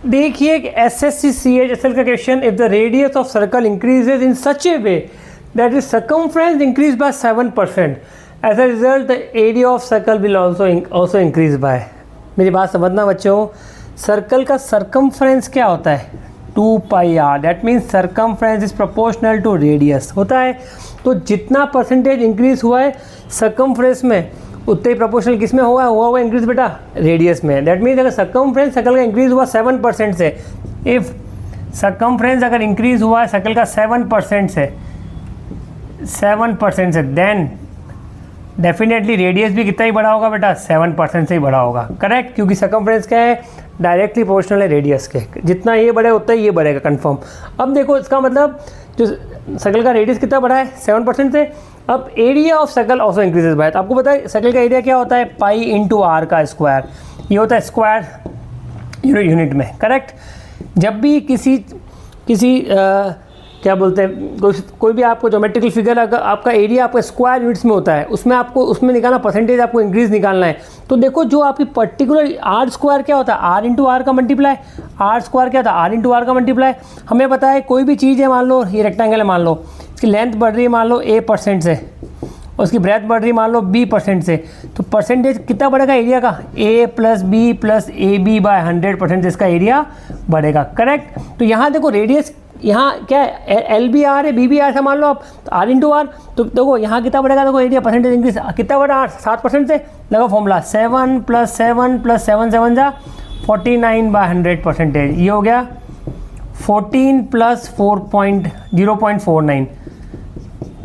देखिए SSC CHSL का question, if the radius of circle increases in such a way that is circumference increase by 7%, as a result the area of circle will also increase by. मेरी बात समझना बच्चों, circle का circumference क्या होता है? 2πr, that means circumference is proportional to radius होता है। तो जितना परसेंटेज इंक्रीज हुआ है सर्कमफ्रेंस में, उतने ही प्रोपोर्शनल किस में हुआ इंक्रीज बेटा? रेडियस में। दैट मीन्स अगर सर्कमफ्रेंस सर्कल का इंक्रीज हुआ 7% से, इफ सर्कमफ्रेंस अगर इंक्रीज हुआ है सर्कल का 7% से, देन डेफिनेटली रेडियस भी कितना ही बड़ा होगा बेटा? 7% से ही बड़ा होगा। करेक्ट, क्योंकि सर्कमफ्रेंस क्या है? डायरेक्टली प्रोपोर्शनल है रेडियस के। जितना ये बढ़ेगा उतना ही ये बढ़ेगा, कंफर्म। अब देखो इसका मतलब जो सर्कल का रेडियस कितना बढ़ा है? 7% से। अब area of circle also increases by. तो आपको पता है सर्कल का एरिया क्या होता है? पाई इंटू आर का स्क्वायर। ये होता है स्क्वायर यूनिट में। करेक्ट। जब भी किसी क्या बोलते हैं, कोई भी आपको ज्योमेट्रिकल फिगर, अगर आपका एरिया आपका स्क्वायर यूनिट्स में होता है, उसमें निकालना परसेंटेज, आपको इंक्रीज निकालना है। तो देखो जो आपकी पर्टिकुलर आर स्क्वायर क्या होता है? आर इंटू आर का मल्टीप्लाई। आर स्क्वायर क्या होता है? आर इंटू आर का मल्टीप्लाई। हमें पता है कोई भी चीज़ है, मान लो ये रेक्टेंगल है, मान लो इसकी लेंथ बढ़ रही है मान लो A% से, और उसकी ब्रेथ बढ़ रही है मान लो B% से, तो परसेंटेज कितना बढ़ेगा एरिया का? A + B + AB बाय 100% इसका एरिया बढ़ेगा। करेक्ट। तो यहाँ देखो रेडियस, यहाँ क्या है? LBR है, BBR है मान लो आप, तो R इंटू आर। तो देखो यहाँ कितना बढ़ेगा? देखो एरिया परसेंटेज इंक्रीज कितना बढ़ा? 7% से। लगा फॉर्मूला 7 + 7 + 7 7 जा 49 बाय 100%। ये हो गया 14 + 0.49,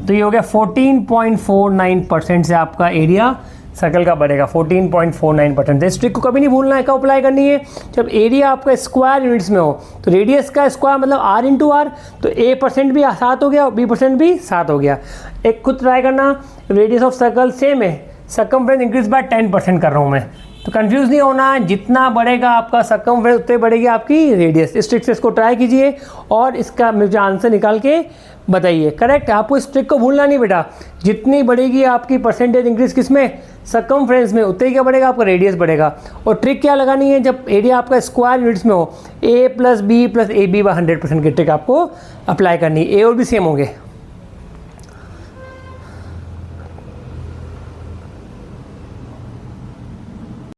तो ये हो गया 14.49% से आपका एरिया सर्कल का बढ़ेगा। 14.49%। इस ट्रिक को कभी नहीं भूलना है, कब अप्लाई करनी है? जब एरिया आपका स्क्वायर यूनिट्स में हो। तो रेडियस का स्क्वायर मतलब R इंटू आर, तो A% भी 7 हो गया और B% भी 7 हो गया। एक खुद ट्राई करना, रेडियस ऑफ सर्कल सेम है, सर्कमफ्रेंस इंक्रीज बाय 10% कर रहा हूँ मैं, तो कंफ्यूज नहीं होना है। जितना बढ़ेगा आपका सर्कमफ्रेंस उतनी बढ़ेगी आपकी रेडियस। इस ट्रिक से इसको ट्राई कीजिए और इसका मुझे आंसर निकाल के बताइए। करेक्ट। आपको इस ट्रिक को भूलना नहीं बेटा, जितनी बढ़ेगी आपकी परसेंटेज इंक्रीज किसमें? सर्कमफ्रेंस में, उतने ही क्या बढ़ेगा? आपका रेडियस बढ़ेगा। और ट्रिक क्या लगानी है? जब एरिया आपका स्क्वायर यूनिट्स में हो, A + B + AB बाय 100% की ट्रिक आपको अप्लाई करनी है। A और B सेम होंगे।